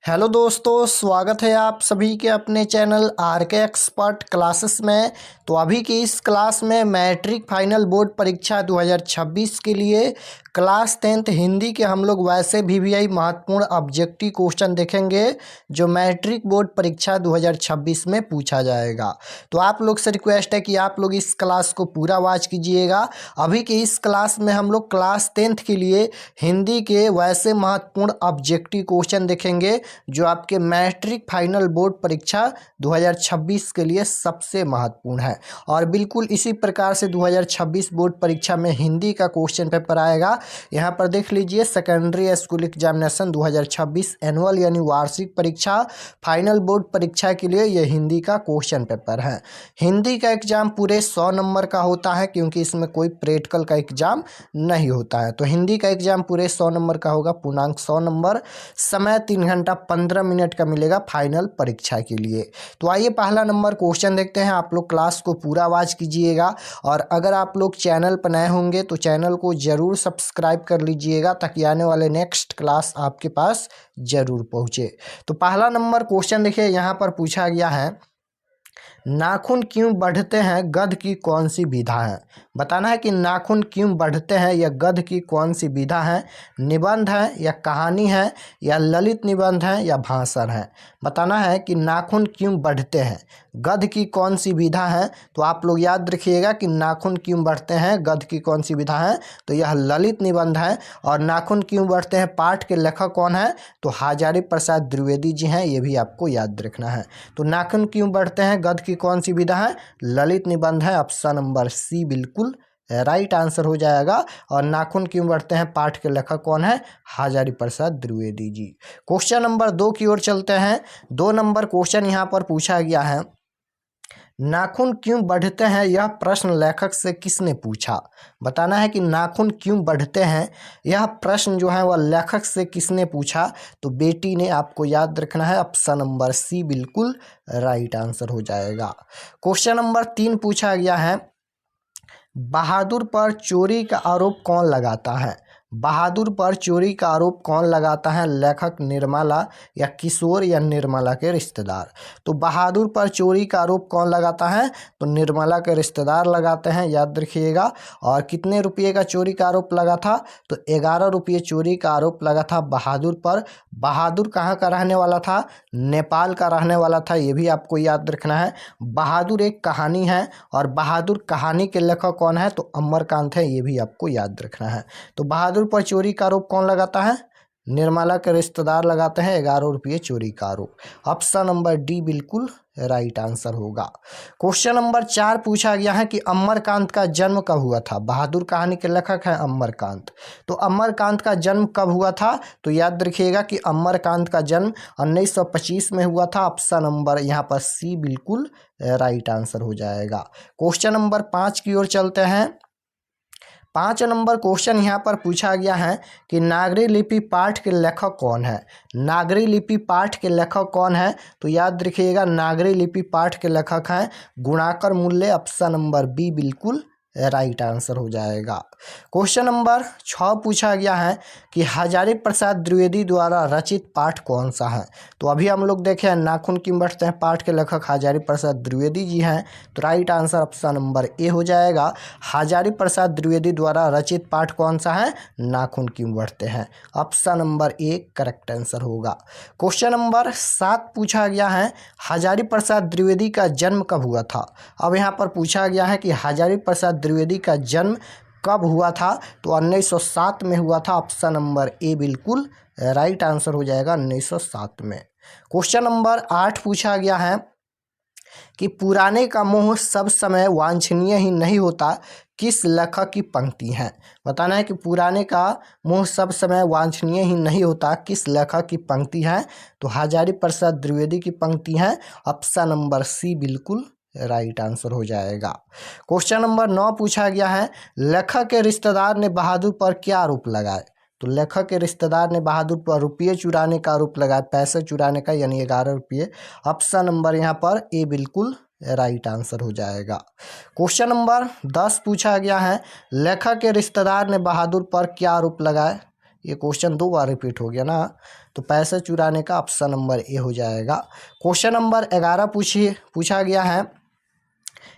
Hello दोस्तों, स्वागत है आप सभी के अपने चैनल आर के एक्सपर्ट क्लासेस में। तो अभी की इस क्लास में मैट्रिक फाइनल बोर्ड परीक्षा 2026 के लिए क्लास 10th हिंदी के हम लोग वैसे VVI महत्वपूर्ण ऑब्जेक्टिव क्वेश्चन देखेंगे जो मैट्रिक बोर्ड परीक्षा 2026 में पूछा जाएगा। तो आप लोग से रिक्वेस्ट है कि आप लोग इस क्लास को पूरा वॉच कीजिएगा। अभी की इस क्लास में हम लोग क्लास 10th के लिए हिंदी के वैसे महत्वपूर्ण ऑब्जेक्टिव क्वेश्चन देखेंगे जो आपके मैट्रिक फाइनल बोर्ड परीक्षा 2026 के लिए सबसे महत्वपूर्ण है। और बिल्कुल इसी प्रकार से 2026 बोर्ड परीक्षा में हिंदी का क्वेश्चन पेपर आएगा। यहाँ पर देख लीजिए, सेकेंडरी स्कूल एग्जामिनेशन 2026 एनुअल यानी वार्षिक परीक्षा फाइनल बोर्ड परीक्षा के लिए यह हिंदी का क्वेश्चन पेपर है। हिंदी का एग्जाम पूरे 100 नंबर का होता है क्योंकि इसमें कोई प्रैक्टिकल का एग्जाम नहीं होता है। तो हिंदी का एग्जाम पूरे 100 नंबर का होगा, पूर्णांक 100 नंबर। समय 3 घंटा 15 मिनट का मिलेगा फाइनल परीक्षा के लिए। तो आइए पहला नंबर क्वेश्चन देखते हैं। आप लोग क्लास को पूरा वॉच कीजिएगा और अगर आप लोग चैनल पर नए होंगे तो चैनल को ज़रूर सब्सक्राइब कर लीजिएगा ताकि आने वाले नेक्स्ट क्लास आपके पास ज़रूर पहुँचे। तो पहला नंबर क्वेश्चन देखिए, यहाँ पर पूछा गया है, नाखून क्यों बढ़ते हैं, गध की कौन सी विधा है। बताना है कि नाखून क्यों बढ़ते हैं या गध की कौन सी विधा है। निबंध है या कहानी है या ललित निबंध है या भाषण है। बताना है कि नाखून क्यों बढ़ते हैं, गध की कौन सी विधा है। तो आप लोग याद रखिएगा कि नाखून क्यों बढ़ते हैं, गध की कौन सी विधा है, तो यह ललित निबंध है। और नाखून क्यों बढ़ते हैं पाठ के लेखक कौन है, तो हजारी प्रसाद द्विवेदी जी हैं, ये भी आपको याद रखना है। तो नाखून क्यों बढ़ते हैं, गध की कौन सी विधा है, ललित निबंध है। ऑप्शन नंबर सी बिल्कुल राइट आंसर हो जाएगा। और नाखून क्यों बढ़ते हैं पाठ के लेखक कौन है, हजारी प्रसाद द्विवेदी जी। क्वेश्चन नंबर 2 की ओर चलते हैं। 2 नंबर क्वेश्चन यहाँ पर पूछा गया है, नाखून क्यों बढ़ते हैं यह प्रश्न लेखक से किसने पूछा। बताना है कि नाखून क्यों बढ़ते हैं यह प्रश्न जो है वह लेखक से किसने पूछा, तो बेटी ने। आपको याद रखना है, ऑप्शन नंबर सी बिल्कुल राइट आंसर हो जाएगा। क्वेश्चन नंबर 3 पूछा गया है, बहादुर पर चोरी का आरोप कौन लगाता है। बहादुर पर चोरी का आरोप कौन लगाता है, लेखक निर्मला या किशोर या निर्मला के रिश्तेदार। तो बहादुर पर चोरी का आरोप कौन लगाता है, तो निर्मला के रिश्तेदार लगाते हैं, याद रखिएगा। और कितने रुपये का चोरी का आरोप लगा था, तो 11 रुपये चोरी का आरोप लगा था बहादुर पर। बहादुर कहाँ का रहने वाला था, नेपाल का रहने वाला था, ये भी आपको याद रखना है। बहादुर एक कहानी है और बहादुर कहानी के लेखक कौन है, तो अमरकांत है, ये भी आपको याद रखना है। तो बहादुर पर चोरी का आरोप कौन लगाता है, निर्मला के रिश्तेदार लगाते हैं 11 रुपये चोरी का आरोप। ऑप्शन नंबर डी बिल्कुल राइट आंसर होगा। क्वेश्चन नंबर 4 पूछा गया है कि अमरकांत का जन्म कब हुआ था। बहादुर कहानी के लेखक है अमरकांत, तो अमरकांत का जन्म कब हुआ था, तो याद रखिएगा कि अमरकांत का जन्म 1925 में हुआ था। ऑप्शन नंबर यहाँ पर सी बिल्कुल राइट आंसर हो जाएगा। क्वेश्चन नंबर 5 की ओर चलते हैं। 5 नंबर क्वेश्चन यहाँ पर पूछा गया है कि नागरी लिपि पाठ के लेखक कौन है। नागरी लिपि पाठ के लेखक कौन है, तो याद रखिएगा नागरी लिपि पाठ के लेखक हैं गुणाकर मूल्य। ऑप्शन नंबर बी बिल्कुल राइट आंसर हो जाएगा। क्वेश्चन नंबर 6 पूछा गया है कि हजारी प्रसाद द्विवेदी द्वारा रचित पाठ कौन सा है। तो अभी हम लोग देखे हैं नाखून क्यों बढ़ते हैं पाठ के लेखक हजारी प्रसाद द्विवेदी जी हैं, तो right answer option number A हो जाएगा। हजारी प्रसाद द्विवेदी द्वारा रचित पाठ कौन सा है, नाखून क्यों बढ़ते हैं। Option number A correct answer होगा। क्वेश्चन नंबर 7 पूछा गया है, हजारी प्रसाद द्विवेदी का जन्म कब हुआ था। अब यहाँ पर पूछा गया है कि हजारी प्रसाद द्विवेदी का जन्म कब हुआ था, तो 1907 में हुआ था। ऑप्शन नंबर ए बिल्कुल राइट आंसर हो जाएगा 1907 में। क्वेश्चन नंबर 8 पूछा गया है कि पुराने का मोह सब समय वांछनीय ही नहीं होता, किस लेखक की पंक्ति है। बताना है कि पुराने का मोह सब समय वांछनीय ही नहीं होता, किस लेखक की पंक्ति है, तो हजारी प्रसाद द्विवेदी की पंक्ति है। ऑप्शन नंबर सी बिल्कुल राइट आंसर हो जाएगा। क्वेश्चन नंबर 9 पूछा गया है, लेखक के रिश्तेदार ने बहादुर पर क्या आरोप लगाए। तो लेखक के रिश्तेदार ने बहादुर पर रुपये चुराने का आरोप लगाया, पैसे चुराने का, यानी 11 रुपये। ऑप्शन नंबर यहाँ पर ए बिल्कुल राइट आंसर हो जाएगा। क्वेश्चन नंबर 10 पूछा गया है, लेखक के रिश्तेदार ने बहादुर पर क्या आरोप लगाए। ये क्वेश्चन 2 बार रिपीट हो गया ना, तो पैसे चुराने का ऑप्शन नंबर ए हो जाएगा। क्वेश्चन नंबर 11 पूछा गया है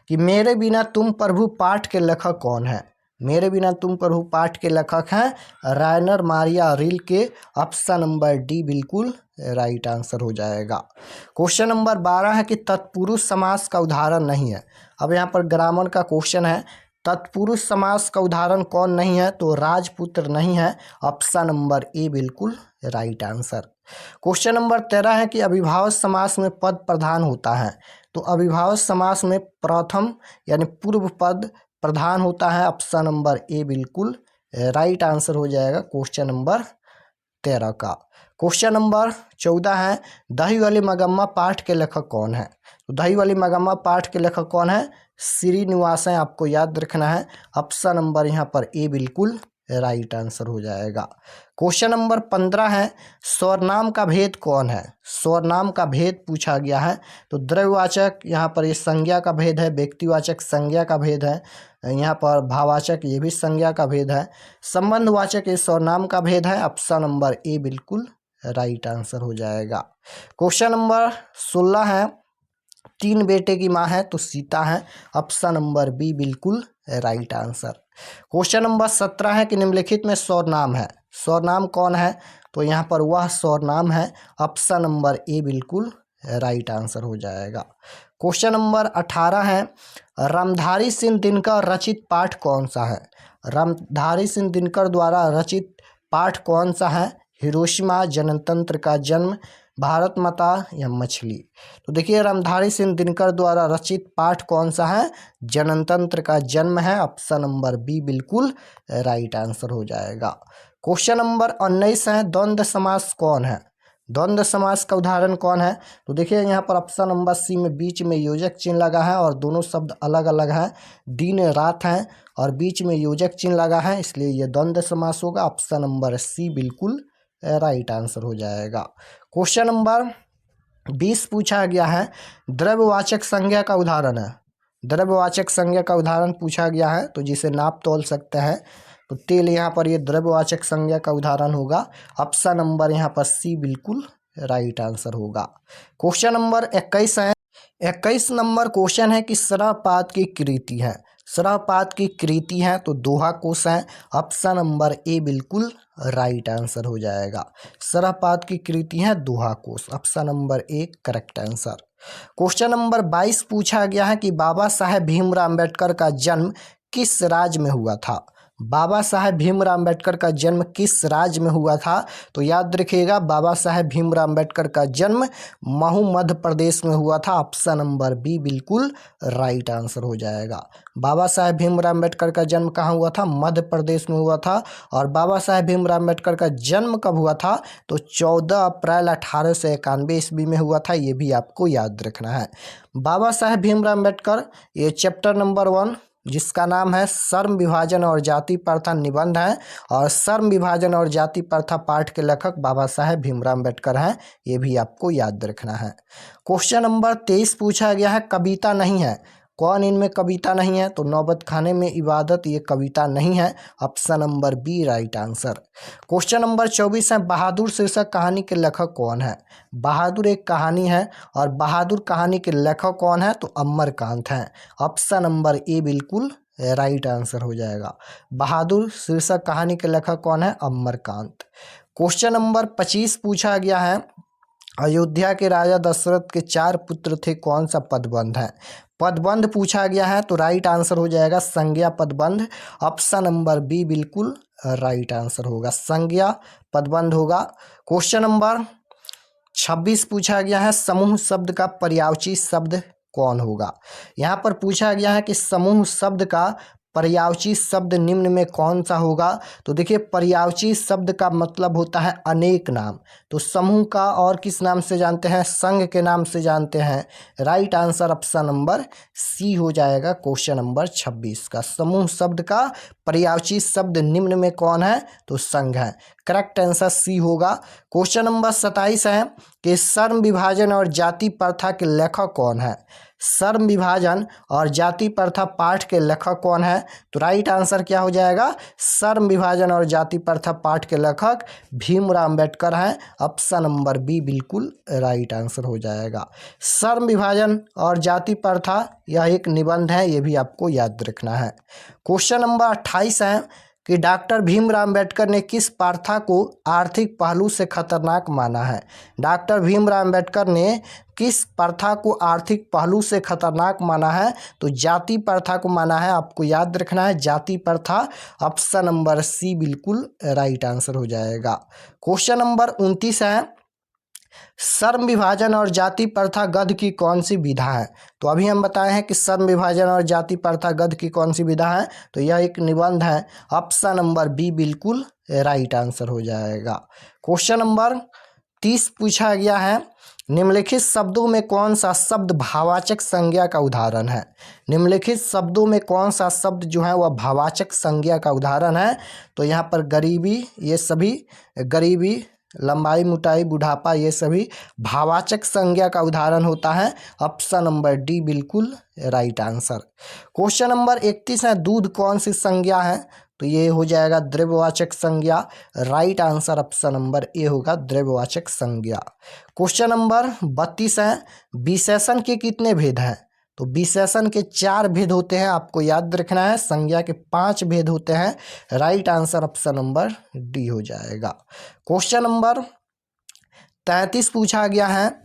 कि मेरे बिना तुम प्रभु पाठ के लेखक कौन है। मेरे बिना तुम प्रभु पाठ के लेखक हैं राइनर Maria Rilke. Option number D बिल्कुल राइट आंसर हो जाएगा। क्वेश्चन नंबर 12 है कि तत्पुरुष समास का उदाहरण नहीं है। अब यहाँ पर ग्रामर का क्वेश्चन है, तत्पुरुष समास का उदाहरण कौन नहीं है, तो राजपुत्र नहीं है। ऑप्शन नंबर ए बिल्कुल राइट आंसर। क्वेश्चन नंबर 13 है कि अविभाज्य समास में पद प्रधान होता है, तो अविभाज्य समास में प्रथम यानी पूर्व पद प्रधान होता है। ऑप्शन नंबर ए बिल्कुल राइट आंसर हो जाएगा क्वेश्चन नंबर 13 का। क्वेश्चन नंबर 14 है दही वाली मगम्मा पाठ के लेखक कौन है। तो दही वाली मगम्मा पाठ के लेखक कौन है, श्रीनिवास है, आपको याद रखना है। ऑप्शन नंबर यहाँ पर ए बिल्कुल राइट आंसर हो जाएगा। क्वेश्चन नंबर 15 है स्वरनाम का भेद कौन है। स्वरनाम का भेद पूछा गया है, तो द्रव्यवाचक यहाँ पर ये संज्ञा का भेद है, व्यक्तिवाचक संज्ञा का भेद है, यहाँ पर भाववाचक ये भी संज्ञा का भेद है, संबंधवाचक ये स्वरनाम का भेद है। ऑप्शन नंबर ए बिल्कुल राइट आंसर हो जाएगा। क्वेश्चन नंबर 16 है 3 बेटे की माँ है तो सीता है। ऑप्शन नंबर बी बिल्कुल राइट आंसर। क्वेश्चन नंबर 17 है कि निम्नलिखित में स्वरनाम है, स्वरनाम कौन है, तो यहाँ पर वह स्वरनाम है। ऑप्शन नंबर ए बिल्कुल राइट आंसर हो जाएगा। क्वेश्चन नंबर 18 है रामधारी सिंह दिनकर रचित पाठ कौन सा है। रामधारी सिंह दिनकर द्वारा रचित पाठ कौन सा है, हिरोशिमा, जनतंत्र का जन्म, भारत माता या मछली। तो देखिए रामधारी सिंह दिनकर द्वारा रचित पाठ कौन सा है, जनतंत्र का जन्म है। ऑप्शन नंबर बी बिल्कुल राइट आंसर हो जाएगा। क्वेश्चन नंबर 19 है द्वंद्व समास कौन है। द्वंद्व समास का उदाहरण कौन है, तो देखिए यहाँ पर ऑप्शन नंबर सी में बीच में योजक चिन्ह लगा है और दोनों शब्द अलग अलग हैं, दिन रात हैं और बीच में योजक चिन्ह लगा है, इसलिए ये द्वंद्व समास होगा। ऑप्शन नंबर सी बिल्कुल राइट आंसर हो जाएगा। क्वेश्चन नंबर 20 पूछा गया है द्रव्यवाचक संज्ञा का उदाहरण है। द्रव्यवाचक संज्ञा का उदाहरण पूछा गया है, तो जिसे नाप तोल सकते हैं, तो तेल यहाँ पर ये द्रव्यवाचक संज्ञा का उदाहरण होगा। ऑप्शन नंबर यहाँ पर सी बिल्कुल राइट आंसर होगा। क्वेश्चन नंबर 21 है 21 नंबर क्वेश्चन है कि सरपात की कृति है। सरपात की कृति है तो दोहा कोश है। ऑप्शन नंबर ए बिल्कुल राइट आंसर हो जाएगा। सरपात की कृति है दोहा कोश। Option number A correct answer. Question number 22 पूछा गया है कि बाबा साहेब भीमराव अम्बेडकर का जन्म किस राज्य में हुआ था। बाबा साहेब भीमराव अम्बेडकर का जन्म किस राज्य में हुआ था, तो याद रखिएगा बाबा साहेब भीमराव अम्बेडकर का जन्म महू मध्य प्रदेश में हुआ था। ऑप्शन नंबर बी बिल्कुल राइट आंसर हो जाएगा। बाबा साहेब भीमराव अम्बेडकर का जन्म कहाँ हुआ था, मध्य प्रदेश में हुआ था। और बाबा साहेब भीमराव अम्बेडकर का जन्म कब हुआ था, तो 14 अप्रैल 1891 ईस्वी में हुआ था, ये भी आपको याद रखना है। बाबा साहेब भीमराव अम्बेडकर ये चैप्टर नंबर 1 जिसका नाम है श्रम विभाजन और जाति प्रथा निबंध है, और श्रम विभाजन और जाति प्रथा पाठ के लेखक बाबा साहेब भीमराव अम्बेडकर हैं, ये भी आपको याद रखना है। क्वेश्चन नंबर 23 पूछा गया है कविता नहीं है, कौन इनमें कविता नहीं है, तो नौबत खाने में इबादत ये कविता नहीं है। Option number B right answer. Question number 24 है बहादुर शीर्षक कहानी के लेखक कौन है। बहादुर एक कहानी है और बहादुर कहानी के लेखक कौन है, तो अमरकांत हैं। ऑप्शन नंबर ए बिल्कुल राइट आंसर हो जाएगा। बहादुर शीर्षक कहानी के लेखक कौन है, अमरकांत। क्वेश्चन नंबर 25 पूछा गया है अयोध्या के राजा दशरथ के 4 पुत्र थे, कौन सा पदबंध है। पदबंध पूछा गया है तो राइट आंसर हो जाएगा संज्ञा पदबंध। ऑप्शन नंबर बी बिल्कुल राइट आंसर होगा, संज्ञा पदबंध होगा। क्वेश्चन नंबर 26 पूछा गया है समूह शब्द का पर्यायवाची शब्द कौन होगा। यहाँ पर पूछा गया है कि समूह शब्द का पर्यायवाची शब्द निम्न में कौन सा होगा, तो देखिए पर्यायवाची शब्द का मतलब होता है अनेक नाम, तो समूह का और किस नाम से जानते हैं, संघ के नाम से जानते हैं। Right answer option number C हो जाएगा क्वेश्चन नंबर 26 का। समूह शब्द का पर्यायवाची शब्द निम्न में कौन है, तो संघ है। करेक्ट आंसर सी होगा। क्वेश्चन नंबर 27 है कि श्रम विभाजन और जाति प्रथा के लेखक कौन है? श्रम विभाजन और जाति प्रथा पाठ के लेखक कौन है? तो राइट आंसर क्या हो जाएगा? श्रम विभाजन और जाति प्रथा पाठ के लेखक भीमराव अम्बेडकर हैं। ऑप्शन नंबर बी बिल्कुल राइट आंसर हो जाएगा। श्रम विभाजन और जाति प्रथा यह एक निबंध है, ये भी आपको याद रखना है। क्वेश्चन नंबर 28 है कि डॉक्टर भीमराव अम्बेडकर ने किस प्रथा को आर्थिक पहलू से खतरनाक माना है? डॉक्टर भीमराव अम्बेडकर ने किस प्रथा को आर्थिक पहलू से खतरनाक माना है? तो जाति प्रथा को माना है, आपको याद रखना है जाति प्रथा। ऑप्शन नंबर सी बिल्कुल राइट आंसर हो जाएगा। क्वेश्चन नंबर 29 है श्रम विभाजन और जाति प्रथा गद्य की कौन सी विधा है? तो अभी हम बताए हैं कि श्रम विभाजन और जाति प्रथा गद्य की कौन सी विधा है, तो यह एक निबंध है। ऑप्शन नंबर बी बिल्कुल राइट आंसर हो जाएगा। क्वेश्चन नंबर 30 पूछा गया है निम्नलिखित शब्दों में कौन सा शब्द भावाचक संज्ञा का उदाहरण है? निम्नलिखित शब्दों में कौन सा शब्द जो है वह भावाचक संज्ञा का उदाहरण है? तो यहाँ पर गरीबी, ये सभी गरीबी, लंबाई, मोटाई, बुढ़ापा, ये सभी भावाचक संज्ञा का उदाहरण होता है। ऑप्शन नंबर डी बिल्कुल राइट आंसर। क्वेश्चन नंबर 31 है दूध कौन सी संज्ञा है? तो ये हो जाएगा द्रव्यवाचक संज्ञा। Right answer option number A होगा द्रव्यवाचक संज्ञा। क्वेश्चन नंबर 32 है विशेषण के कितने भेद हैं? तो विशेषण के 4 भेद होते हैं, आपको याद रखना है। संज्ञा के 5 भेद होते हैं। Right answer option number D हो जाएगा। क्वेश्चन नंबर 33 पूछा गया है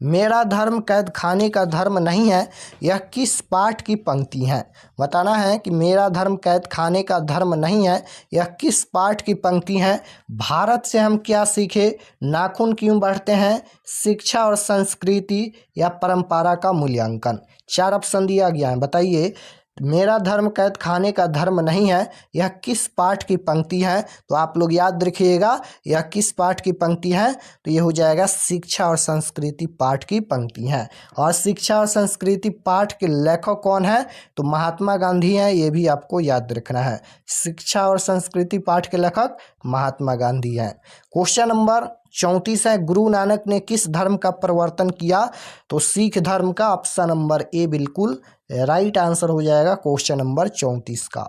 मेरा धर्म कैद खाने का धर्म नहीं है, यह किस पाठ की पंक्ति है? बताना है कि मेरा धर्म कैद खाने का धर्म नहीं है, यह किस पाठ की पंक्ति है? भारत से हम क्या सीखे, नाखून क्यों बढ़ते हैं, शिक्षा और संस्कृति या परंपरा का मूल्यांकन। 4 ऑप्शन दिया गया है, बताइए मेरा धर्म कैद खाने का धर्म नहीं है, यह किस पाठ की पंक्ति है? तो आप लोग याद रखिएगा यह किस पाठ की पंक्ति है, तो ये हो जाएगा शिक्षा और संस्कृति पाठ की पंक्ति है। और शिक्षा और संस्कृति पाठ के लेखक कौन है? तो महात्मा गांधी हैं, ये भी आपको याद रखना है। शिक्षा और संस्कृति पाठ के लेखक महात्मा गांधी हैं। क्वेश्चन नंबर 34 है गुरु नानक ने किस धर्म का प्रवर्तन किया? तो सिख धर्म का। ऑप्शन नंबर ए बिल्कुल राइट आंसर हो जाएगा क्वेश्चन नंबर 34 का।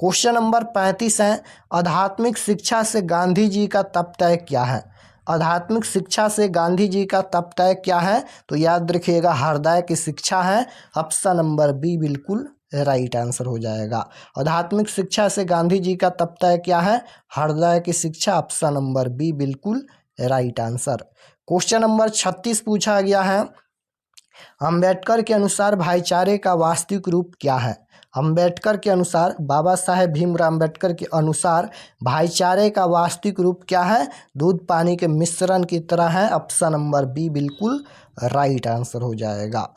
क्वेश्चन नंबर 35 है आध्यात्मिक शिक्षा से गांधी जी का तपतय क्या है? आध्यात्मिक शिक्षा से गांधी जी का तपतय क्या है? तो याद रखिएगा हृदय की शिक्षा है। ऑप्शन नंबर बी बिल्कुल राइट आंसर हो जाएगा। आध्यात्मिक शिक्षा से गांधी जी का तपतय क्या है? हृदय की शिक्षा। ऑप्शन नंबर बी बिल्कुल राइट आंसर। क्वेश्चन नंबर 36 पूछा गया है अंबेडकर के अनुसार भाईचारे का वास्तविक रूप क्या है? अंबेडकर के अनुसार, बाबा साहेब भीमराव अंबेडकर के अनुसार भाईचारे का वास्तविक रूप क्या है? दूध पानी के मिश्रण की तरह है। ऑप्शन नंबर बी बिल्कुल राइट आंसर हो जाएगा।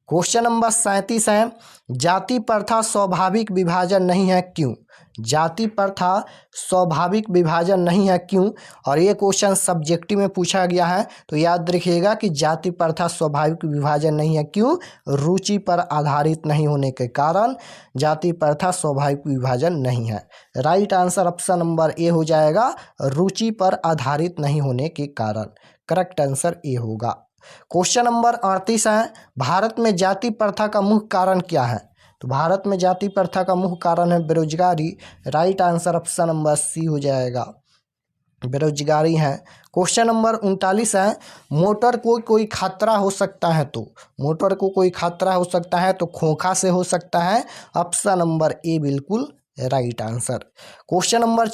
क्वेश्चन नंबर 37 है जाति प्रथा स्वाभाविक विभाजन नहीं है क्यों? जाति प्रथा स्वाभाविक विभाजन नहीं है क्यों? और ये क्वेश्चन सब्जेक्टिव में पूछा गया है, तो याद रखिएगा कि जाति प्रथा स्वाभाविक विभाजन नहीं है क्यों? रुचि पर आधारित नहीं होने के कारण जाति प्रथा स्वाभाविक विभाजन नहीं है। Right answer option number A हो जाएगा, रुचि पर आधारित नहीं होने के कारण। करेक्ट आंसर ए होगा। क्वेश्चन नंबर 38 है भारत में जाति प्रथा का मुख्य कारण क्या है? तो भारत में जाति प्रथा का मुख्य कारण है बेरोजगारी। Right answer option number C हो जाएगा, बेरोजगारी है। क्वेश्चन नंबर 39 है मोटर को कोई खतरा हो सकता है तो? मोटर को कोई खतरा हो सकता है तो खोखा से हो सकता है। ऑप्शन नंबर ए बिल्कुल right answer. Question number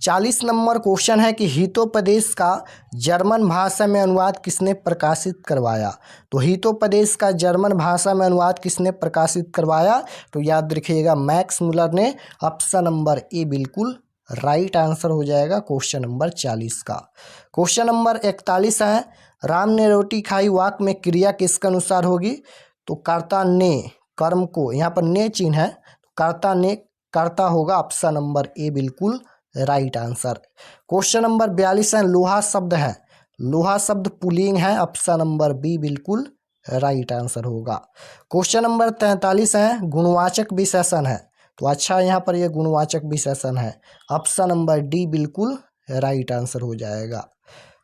40 number question है कि हितोपदेश का जर्मन भाषा में अनुवाद किसने प्रकाशित करवाया? तो हितोपदेश का जर्मन भाषा में अनुवाद किसने प्रकाशित करवाया? तो याद रखिएगा मैक्स मुलर ने। ऑप्शन नंबर ए बिल्कुल राइट आंसर हो जाएगा क्वेश्चन नंबर 40 का। क्वेश्चन नंबर 41 है राम ने रोटी खाई वाक्य में क्रिया किसके अनुसार होगी? तो कर्ता ने, कर्म को, यहाँ पर ने चिन्ह है, कर्ता ने कर्ता होगा। ऑप्शन नंबर ए बिल्कुल राइट आंसर। क्वेश्चन नंबर 42 है लोहा शब्द है, लोहा शब्द पुल्लिंग है। ऑप्शन नंबर बी बिल्कुल राइट आंसर होगा। क्वेश्चन नंबर 43 है गुणवाचक विशेषण है, तो अच्छा यहाँ पर ये गुणवाचक विशेषण है। ऑप्शन नंबर डी बिल्कुल राइट आंसर हो जाएगा।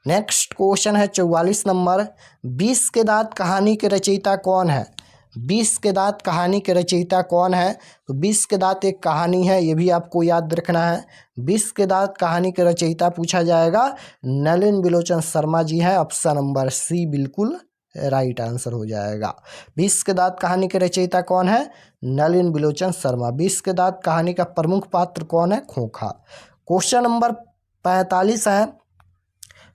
नेक्स्ट क्वेश्चन है 44 नंबर, 20 के दांत कहानी के रचयिता कौन है? 20 के दांत कहानी के रचयिता कौन है? तो 20 के दांत एक कहानी है, ये भी आपको याद रखना है। 20 के दांत कहानी के रचयिता पूछा जाएगा, नलिन बिलोचन शर्मा जी है। ऑप्शन नंबर सी बिल्कुल राइट आंसर हो जाएगा। 20 के दांत कहानी के रचयिता कौन है? नलिन बिलोचन शर्मा। 20 के दांत कहानी का प्रमुख पात्र कौन है? खोखा। क्वेश्चन नंबर 45 है,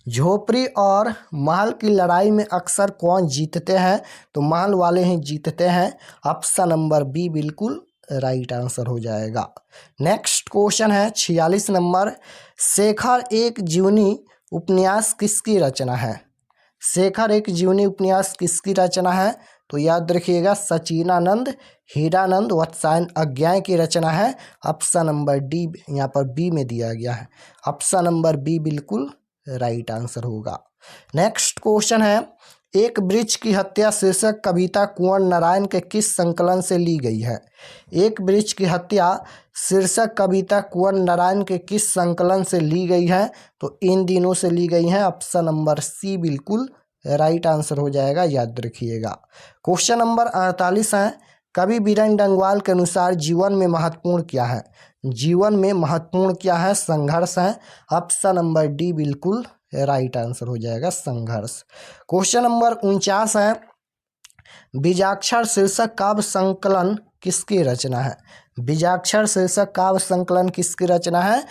झोपड़ी और महल की लड़ाई में अक्सर कौन जीतते हैं? तो महल वाले ही जीतते हैं। ऑप्शन नंबर बी बिल्कुल राइट आंसर हो जाएगा। नेक्स्ट क्वेश्चन है 46 नंबर, शेखर एक जीवनी उपन्यास किसकी रचना है? शेखर एक जीवनी उपन्यास किसकी रचना है? तो याद रखिएगा, सचिनानंद हीरानंद वत्सायन अज्ञाय की रचना है। ऑप्शन नंबर डी यहाँ पर बी में दिया गया है। ऑप्शन नंबर बी बिल्कुल राइट आंसर होगा। नेक्स्ट क्वेश्चन है, एक वृक्ष की हत्या शीर्षक कविता कुंवर नारायण के किस संकलन से ली गई है? एक वृक्ष की हत्या शीर्षक कविता कुंवर नारायण के किस संकलन से ली गई है? तो इन दिनों से ली गई है। ऑप्शन नंबर सी बिल्कुल राइट आंसर हो जाएगा, याद रखिएगा। क्वेश्चन नंबर 48 है, कवि बीरेन डंगवाल के अनुसार जीवन में महत्वपूर्ण क्या है? जीवन में महत्वपूर्ण क्या है? संघर्ष है। ऑप्शन नंबर डी बिल्कुल राइट आंसर हो जाएगा, संघर्ष। क्वेश्चन नंबर 49 है, बीजाक्षर शीर्षक काव्य संकलन किसकी रचना है? बीजाक्षर शीर्षक काव्य संकलन किसकी रचना है?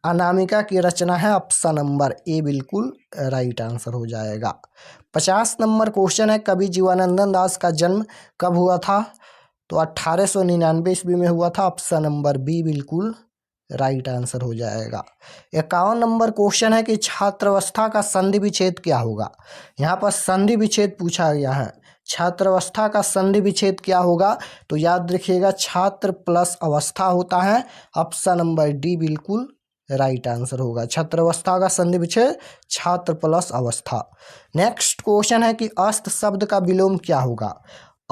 अनामिका की रचना है। ऑप्शन नंबर ए बिल्कुल राइट आंसर हो जाएगा। 50 नंबर क्वेश्चन है, कवि जीवनानंद दास का जन्म कब हुआ था? तो 1899 ईस्वी में हुआ था। ऑप्शन नंबर बी बिल्कुल राइट आंसर हो जाएगा। 51 नंबर क्वेश्चन है कि छात्रावस्था का संधि विच्छेद क्या होगा? यहाँ पर संधि विच्छेद पूछा गया है। छात्रावस्था का संधि विच्छेद क्या होगा? तो याद रखिएगा, छात्र प्लस अवस्था होता है। ऑप्शन नंबर डी बिल्कुल राइट आंसर होगा। छात्रावस्था का संधि विच्छेद छात्र प्लस अवस्था। नेक्स्ट क्वेश्चन है कि अस्त शब्द का विलोम क्या होगा?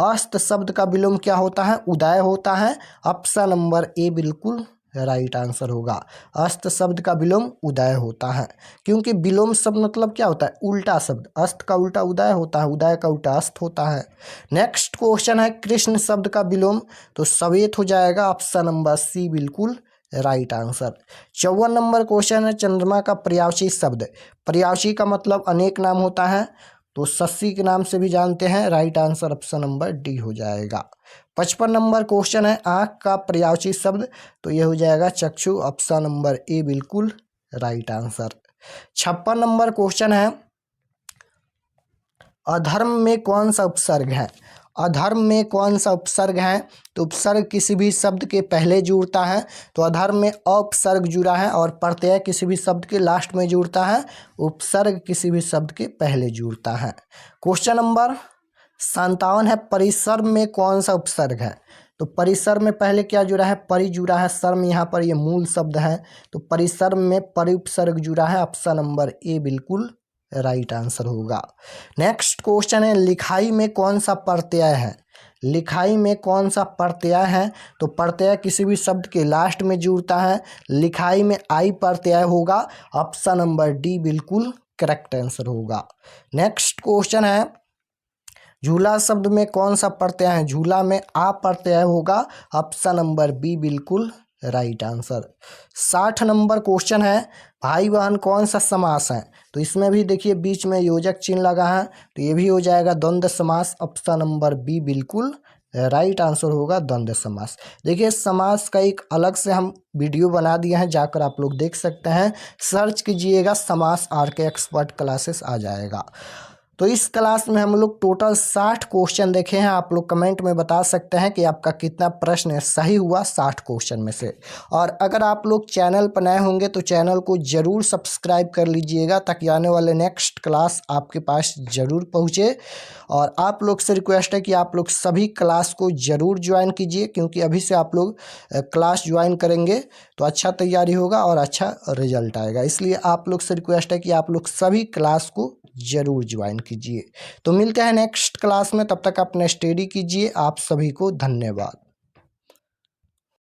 अस्त शब्द का विलोम क्या होता है? उदय होता है। ऑप्शन नंबर ए बिल्कुल राइट आंसर होगा। अस्त शब्द का विलोम उदय होता है, क्योंकि विलोम शब्द मतलब क्या होता है? उल्टा शब्द। अस्त का उल्टा उदय होता है, उदय का उल्टा अस्त होता है। नेक्स्ट क्वेश्चन है, कृष्ण शब्द का विलोम तो सवेत हो जाएगा। ऑप्शन नंबर सी बिल्कुल राइट आंसर। 54 नंबर क्वेश्चन है, चंद्रमा का पर्यायवाची शब्द। पर्यायवाची का मतलब अनेक नाम होता है, तो शशि के नाम से भी जानते हैं। Right answer option number D हो जाएगा। 55 नंबर क्वेश्चन है, आँख का पर्यायवाची शब्द तो ये हो जाएगा चक्षु। ऑप्शन नंबर ए बिल्कुल राइट आंसर। 56 नंबर क्वेश्चन है, अधर्म में कौन सा उपसर्ग है? अधर्म में कौन सा उपसर्ग है? तो उपसर्ग किसी भी शब्द के पहले जुड़ता है, तो अधर्म में उपसर्ग जुड़ा है, और प्रत्यय किसी भी शब्द के लास्ट में जुड़ता है, उपसर्ग किसी भी शब्द के पहले जुड़ता है। क्वेश्चन नंबर 57 है, परिसर में कौन सा उपसर्ग है? तो परिसर में पहले क्या जुड़ा है? परि जुड़ा है। सर्म यहाँ पर ये मूल शब्द है, तो परिसर में परि उपसर्ग जुड़ा है। ऑप्शन नंबर ए बिल्कुल राइट आंसर होगा। नेक्स्ट क्वेश्चन है, लिखाई में कौन सा प्रत्यय है? लिखाई में कौन सा प्रत्यय है? तो प्रत्यय किसी भी शब्द के लास्ट में जुड़ता है। लिखाई में आई प्रत्यय होगा। ऑप्शन नंबर डी बिल्कुल करेक्ट आंसर होगा। नेक्स्ट क्वेश्चन है, झूला शब्द में कौन सा प्रत्यय है? झूला में आ प्रत्यय होगा। ऑप्शन नंबर बी बिल्कुल राइट आंसर। 60 नंबर क्वेश्चन है, भाई बहन कौन सा समास है? तो इसमें भी देखिए बीच में योजक चिन्ह लगा है, तो ये भी हो जाएगा द्वंद्व समास। ऑप्शन नंबर बी बिल्कुल राइट आंसर होगा, द्वंद्व समास। देखिए समास का एक अलग से हम वीडियो बना दिए हैं, जाकर आप लोग देख सकते हैं। सर्च कीजिएगा समास RK एक्सपर्ट क्लासेस आ जाएगा। तो इस क्लास में हम लोग टोटल 60 क्वेश्चन देखे हैं। आप लोग कमेंट में बता सकते हैं कि आपका कितना प्रश्न सही हुआ 60 क्वेश्चन में से। और अगर आप लोग चैनल पर नए होंगे तो चैनल को ज़रूर सब्सक्राइब कर लीजिएगा, ताकि आने वाले नेक्स्ट क्लास आपके पास ज़रूर पहुँचे। और आप लोग से रिक्वेस्ट है कि आप लोग सभी क्लास को ज़रूर ज्वाइन कीजिए, क्योंकि अभी से आप लोग क्लास ज्वाइन करेंगे तो अच्छा तैयारी होगा और अच्छा रिजल्ट आएगा। इसलिए आप लोग से रिक्वेस्ट है कि आप लोग सभी क्लास को ज़रूर ज्वाइन कीजिए। तो मिलते हैं नेक्स्ट क्लास में, तब तक अपने स्टडी कीजिए। आप सभी को धन्यवाद।